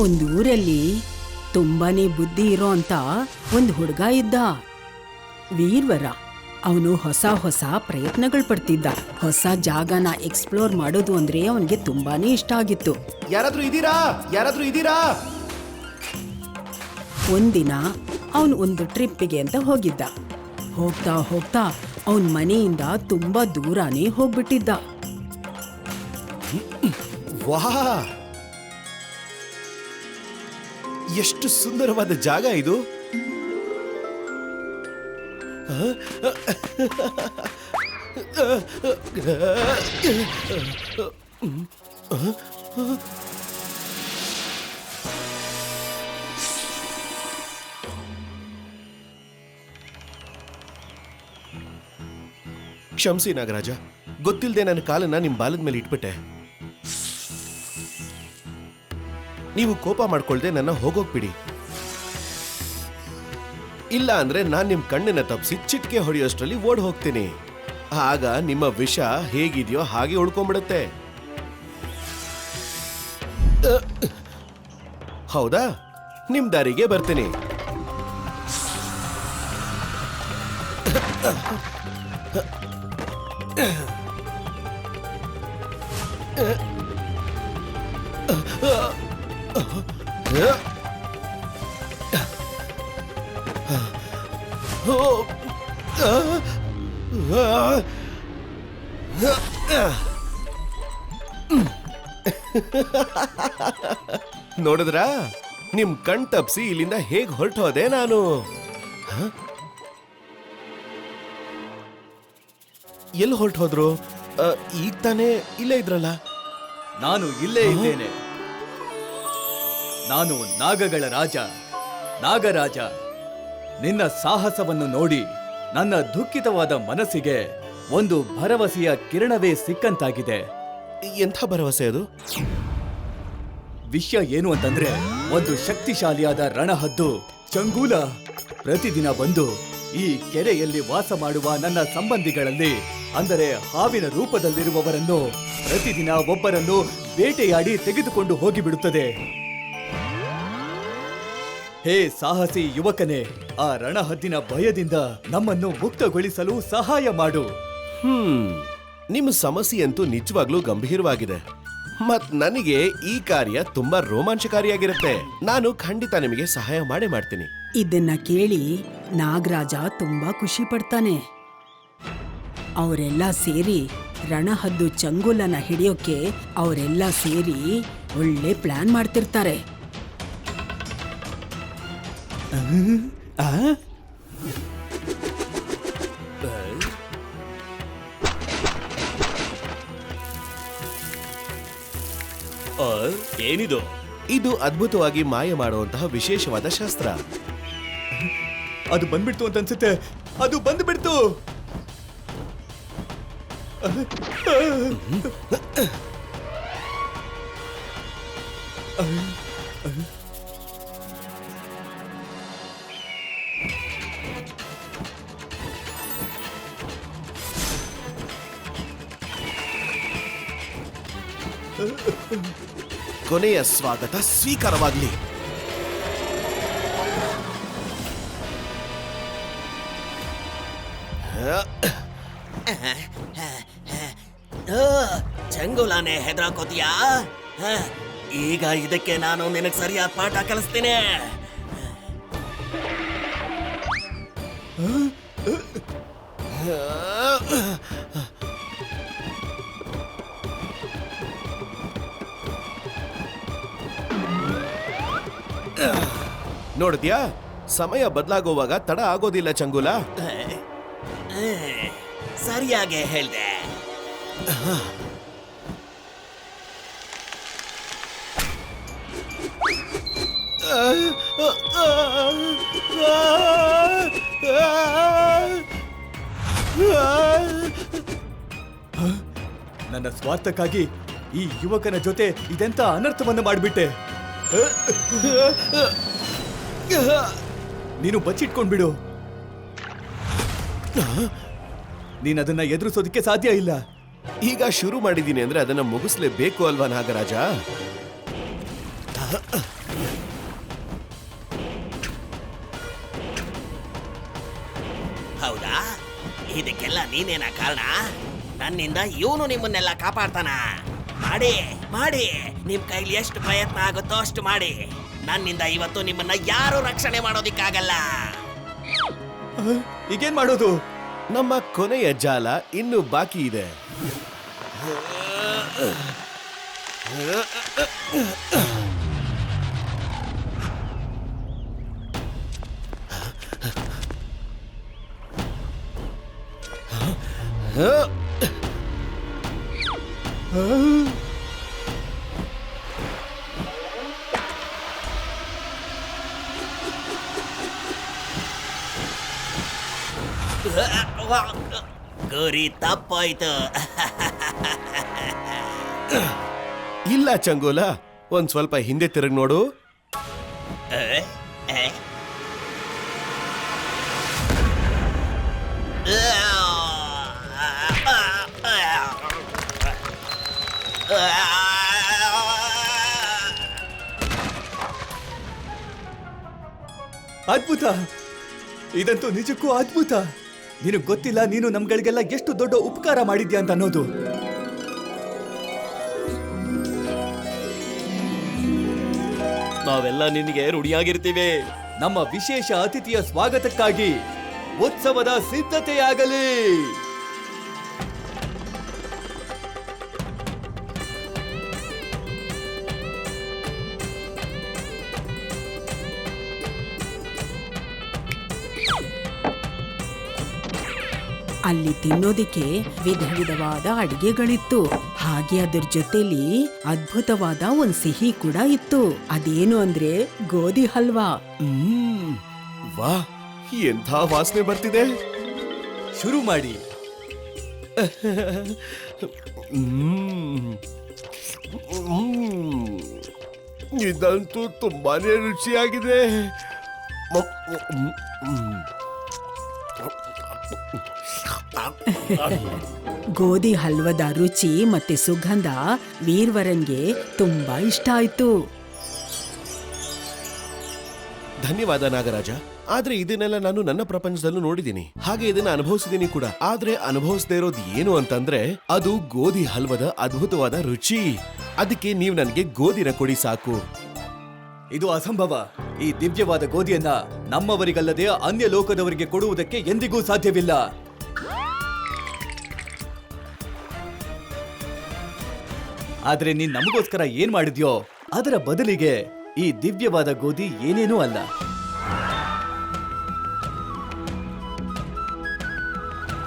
ಒಂದೂರಲ್ಲಿ ತುಂಬಾನೇ ಬುದ್ಧಿ ಇರೋ ಅಂತ ಒಂದು ಹುಡುಗ ಇದ್ದ, ವೀರ್ವರ. ಅವನು ಹೊಸ ಹೊಸ ಪ್ರಯತ್ನಗಳು ಪಡ್ತಿದ್ದ. ಹೊಸ ಜಾಗನ ಎಕ್ಸ್ಪ್ಲೋರ್ ಮಾಡೋದು ಅಂದ್ರೆ ಅವನಿಗೆ ತುಂಬಾನೇ ಇಷ್ಟ ಆಗಿತ್ತು. ಯಾರಾದ್ರೂ ಇದೀರಾ? ಒಂದಿನ ಅವನು ಒಂದು ಟ್ರಿಪ್ಪಿಗೆ ಅಂತ ಹೋಗಿದ್ದ. ಹೋಗ್ತಾ ಹೋಗ್ತಾ ಅವನ ಮನೆಯಿಂದ ತುಂಬಾ ದೂರಾನೇ ಹೋಗ್ಬಿಟ್ಟಿದ್ದ. ವಾಹ್, ಎಷ್ಟು ಸುಂದರವಾದ ಜಾಗ ಇದು. ಕ್ಷಮಿಸಿ ನಾಗರಾಜ, ಗೊತ್ತಿಲ್ಲದೆ ನನ್ನ ಕಾಲನ್ನ ನಿಮ್ ಬಾಲದ ಮೇಲೆ ಇಟ್ಬಿಟ್ಟೆ. ನೀವು ಕೋಪ ಮಾಡ್ಕೊಳ್ದೆ ನನ್ನ ಹೋಗೋಗ್ಬಿಡಿ. ಇಲ್ಲ ಅಂದ್ರೆ ನಾನ್ ನಿಮ್ ಕಣ್ಣನ್ನ ತಪ್ಪಿಸಿ ಚಿಟ್ಕೆ ಹೊಡೆಯೋಷ್ಟ್ರಲ್ಲಿ ಓಡ್ ಹೋಗ್ತೀನಿ. ಆಗ ನಿಮ್ಮ ವಿಷ ಹೇಗಿದೆಯೋ ಹಾಗೆ ಉಳ್ಕೊಂಡ್ಬಿಡುತ್ತೆ. ಹೌದಾ? ನಿಮ್ ದಾರಿಗೆ ಬರ್ತೀನಿ. ನೋಡಿದ್ರಾ, ನಿಮ್ ಕಣ್ ತಪ್ಸಿ ಇಲ್ಲಿಂದ ಹೇಗ್ ಹೊರಟೋದೆ ನಾನು. ಎಲ್ಲಿ ಹೊರಟೋದ್ರು? ಈಗ ತಾನೇ ಇಲ್ಲೇ ಇದ್ರಲ್ಲ. ನಾನು ಇಲ್ಲೇ ಇದ್ದೇನೆ. ನಾನು ನಾಗಗಳ ರಾಜ, ನಾಗರಾಜ. ನಿನ್ನ ಸಾಹಸವನ್ನು ನೋಡಿ ನನ್ನ ದುಃಖಿತವಾದ ಮನಸ್ಸಿಗೆ ಒಂದು ಭರವಸೆಯ ಕಿರಣವೇ ಸಿಕ್ಕಂತಾಗಿದೆ. ಎಂಥ ಭರವಸೆ ಅದು? ವಿಷಯ ಏನು ಅಂತಂದ್ರೆ, ಒಂದು ಶಕ್ತಿಶಾಲಿಯಾದ ರಣಹದ್ದು ಚಂಗೂಲ ಪ್ರತಿದಿನ ಬಂದು ಈ ಕೆರೆಯಲ್ಲಿ ವಾಸ ಮಾಡುವ ನನ್ನ ಸಂಬಂಧಿಗಳಲ್ಲಿ, ಅಂದರೆ ಹಾವಿನ ರೂಪದಲ್ಲಿರುವವರನ್ನು ಪ್ರತಿದಿನ ಒಬ್ಬರನ್ನು ಬೇಟೆಯಾಡಿ ತೆಗೆದುಕೊಂಡು ಹೋಗಿಬಿಡುತ್ತದೆ. ಹೇ ಸಾಹಸಿ ಯುವಕನೇ, ಆ ರಣಹದ್ದಿನ ಭಯದಿಂದ ನಮ್ಮನ್ನು ಮುಕ್ತಗೊಳಿಸಲು ಸಹಾಯ ಮಾಡು. ನಿಮ್ಮ ಸಮಸ್ಯೆಯಂತೂ ನಿಜವಾಗ್ಲೂ ಗಂಭೀರವಾಗಿದೆ. ಮತ್ ನನಗೆ ಈ ಕಾರ್ಯ ತುಂಬಾ ರೋಮಾಂಚಕಾರಿಯಾಗಿರುತ್ತೆ. ನಾನು ಖಂಡಿತ ನಿಮಗೆ ಸಹಾಯ ಮಾಡ್ತೀನಿ. ಇದನ್ನ ಕೇಳಿ ನಾಗರಾಜ ತುಂಬಾ ಖುಷಿ ಪಡ್ತಾನೆ. ಅವರೆಲ್ಲ ಸೇರಿ ರಣಹದ್ದು ಚಂಗುಲನ ಹಿಡಿಯೋಕೆ ಅವರೆಲ್ಲ ಸೇರಿ ಒಳ್ಳೆ ಪ್ಲಾನ್ ಮಾಡ್ತಿರ್ತಾರೆ. ಏನಿದು? ಇದು ಅದ್ಭುತವಾಗಿ ಮಾಯ ಮಾಡುವಂತಹ ವಿಶೇಷವಾದ ಶಾಸ್ತ್ರ. ಅದು ಬಂದ್ಬಿಡ್ತು ಅಂತ ಅನ್ಸುತ್ತೆ. ಅದು ಬಂದ್ಬಿಡ್ತು. ಕೊನೆಯ ಸ್ವಾಗತ ಸ್ವೀಕಾರವಾಗಲಿ. ಚಂಗುಲಾನೆ ಹೆದರಾಕೋತಿಯಾ? ಈಗ ಇದಕ್ಕೆ ನಾನು ನಿನಗೆ ಸರಿಯಾದ ಪಾಠ ಕಲಿಸ್ತೀನಿ. ನೋಡಿದ್ಯಾ, ಸಮಯ ಬದಲಾಗುವಾಗ ತಡ ಆಗೋದಿಲ್ಲ ಚಂಗುಲ. ಸರಿಯಾಗಿ ಹೇಳ್ದೆ. ನನ್ನ ಸ್ವಾರ್ಥಕ್ಕಾಗಿ ಈ ಯುವಕನ ಜೊತೆ ಇದೆಂತ ಅನರ್ಥವನ್ನು ಮಾಡಿಬಿಟ್ಟೆ. ನೀನು ಬಚ್ಚಿಟ್ಕೊಂಡ್ಬಿಡು. ನೀನದನ್ನ ಎದುರಿಸೋದಕ್ಕೆ ಸಾಧ್ಯ ಇಲ್ಲ. ಈಗ ಶುರು ಮಾಡಿದ್ದೀನಿ ಅಂದ್ರೆ ಅದನ್ನ ಮುಗಿಸ್ಲೇಬೇಕು ಅಲ್ವಾ ನಾಗರಾಜ? ಇದಕ್ಕೆಲ್ಲ ನೀನೇನ ಕಾರಣ? ನನ್ನಿಂದ ಇವನು ನಿಮ್ಮನ್ನೆಲ್ಲ ಕಾಪಾಡ್ತಾನ. ಮಾಡಿ ಮಾಡಿ, ನಿಮ್ ಕೈಲಿ ಎಷ್ಟು ಪ್ರಯತ್ನ ಆಗುತ್ತೋ ಅಷ್ಟು ಮಾಡಿ. ನನ್ನಿಂದ ಇವತ್ತು ನಿಮ್ಮನ್ನ ಯಾರು ರಕ್ಷಣೆ ಮಾಡೋದಿಕ್ಕಾಗಲ್ಲ. ಈಗೇನ್ ಮಾಡೋದು? ನಮ್ಮ ಕೊನೆಯ ಜಾಲ ಇನ್ನೂ ಬಾಕಿ ಇದೆ. ಗುರಿ ತಪ್ಪಾಯ್ತು. ಇಲ್ಲ ಚಂಗೋಲ, ಒಂದ್ ಸ್ವಲ್ಪ ಹಿಂದೆ ತಿರುಗಿ ನೋಡು. ಅದ್ಭುತ! ಇದಂತೂ ನಿಜಕ್ಕೂ ಅದ್ಭುತ. ನಿನಗ್ ಗೊತ್ತಿಲ್ಲ ನೀನು ನಮ್ಗಳಿಗೆಲ್ಲ ಎಷ್ಟು ದೊಡ್ಡ ಉಪಕಾರ ಮಾಡಿದ್ಯಾ ಅಂತ ಅನ್ನೋದು. ನಾವೆಲ್ಲ ನಿನಗೆ ಋಣಿಯಾಗಿರ್ತೀವಿ. ನಮ್ಮ ವಿಶೇಷ ಅತಿಥಿಯ ಸ್ವಾಗತಕ್ಕಾಗಿ ಉತ್ಸವದ ಸಿದ್ಧತೆಯಾಗಲಿ. ಅಲ್ಲಿ ತಿನ್ನೋದಿಕ್ಕೆ ವಿಧ ವಿಧವಾದ ಅಡಿಗೆಗಳಿತ್ತು. ಹಾಗೆ ಅದ್ರ ಜೊತೆಲಿ ಅದ್ಭುತವಾದ ಒಂದ್ ಸಿಹಿ ಕೂಡ ಇತ್ತು. ಅದೇನು ಅಂದ್ರೆ ಗೋಧಿ ಹಲ್ವಾ. ವಾ, ಎಂಥ ವಾಸನೆ ಬರ್ತಿದೆ. ಶುರು ಮಾಡಿ. ಇದಂತೂ ತುಂಬಾನೇ ರುಚಿಯಾಗಿದೆ. ಗೋಧಿ ಹಲ್ವದ ರುಚಿ ಮತ್ತೆ ಸುಗಂಧ ವೀರ್ವರನ್ಗೆ ತುಂಬಾ ಇಷ್ಟ ಆಯ್ತು. ಧನ್ಯವಾದ ನಾಗರಾಜ. ಆದ್ರೆ ಇದನ್ನೆಲ್ಲ ನಾನು ನನ್ನ ಪ್ರಪಂಚದಲ್ಲೂ ನೋಡಿದೀನಿ, ಹಾಗೆ ಇದನ್ನ ಅನುಭವಿಸಿದೀನಿ ಕೂಡ. ಆದ್ರೆ ಅನುಭವಿಸದೇ ಇರೋದು ಏನು ಅಂತಂದ್ರೆ ಅದು ಗೋಧಿ ಹಲ್ವದ ಅದ್ಭುತವಾದ ರುಚಿ. ಅದಕ್ಕೆ ನೀವು ನನಗೆ ಗೋಧಿನ ಕೊಡಿ ಸಾಕು. ಇದು ಅಸಂಭವ. ಈ ದಿವ್ಯವಾದ ಗೋಧಿಯನ್ನ ನಮ್ಮವರಿಗಲ್ಲದೆ ಅನ್ಯ ಲೋಕದವರಿಗೆ ಕೊಡುವುದಕ್ಕೆ ಎಂದಿಗೂ ಸಾಧ್ಯವಿಲ್ಲ. ಆದ್ರೆ ನೀನ್ ನಮಗೋಸ್ಕರ ಏನ್ ಮಾಡಿದ್ಯೋ ಅದರ ಬದಲಿಗೆ ಈ ದಿವ್ಯವಾದ ಗೋಧಿ ಏನೇನೂ ಅಲ್ಲ.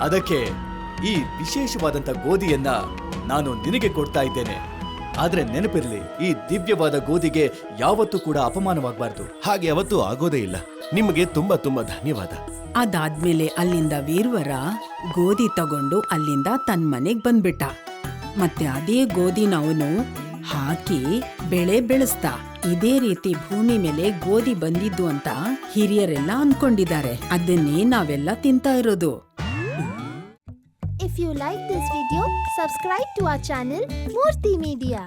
ಅದಕ್ಕೆ ಈ ವಿಶೇಷವಾದಂತ ಗೋಧಿಯನ್ನ ನಾನು ನಿನಗೆ ಕೊಡ್ತಾ ಇದ್ದೇನೆ. ಆದ್ರೆ ನೆನಪಿರ್ಲಿ, ಈ ದಿವ್ಯವಾದ ಗೋಧಿಗೆ ಯಾವತ್ತೂ ಕೂಡ ಅಪಮಾನವಾಗಬಾರ್ದು. ಹಾಗೆ ಯಾವತ್ತೂ ಆಗೋದೇ ಇಲ್ಲ. ನಿಮಗೆ ತುಂಬಾ ತುಂಬಾ ಧನ್ಯವಾದ. ಅದಾದ್ಮೇಲೆ ಅಲ್ಲಿಂದ ವೀರ್ವರ ಗೋಧಿ ತಗೊಂಡು ಅಲ್ಲಿಂದ ತನ್ನ ಮನೆಗ್ ಬಂದ್ಬಿಟ್ಟ. ಮತ್ತೆ ಅದೇ ಗೋಧಿನ ಅವನು ಹಾಕಿ ಬೆಳೆ ಬೆಳೆಸ್ದ. ಇದೇ ರೀತಿ ಭೂಮಿ ಮೇಲೆ ಗೋಧಿ ಬಂದಿದ್ದು ಅಂತ ಹಿರಿಯರೆಲ್ಲ ಅನ್ಕೊಂಡಿದ್ದಾರೆ. ಅದನ್ನೇ ನಾವೆಲ್ಲ ತಿಂತಾ ಇರೋದು. If you like this video, subscribe to our channel Murthy Media.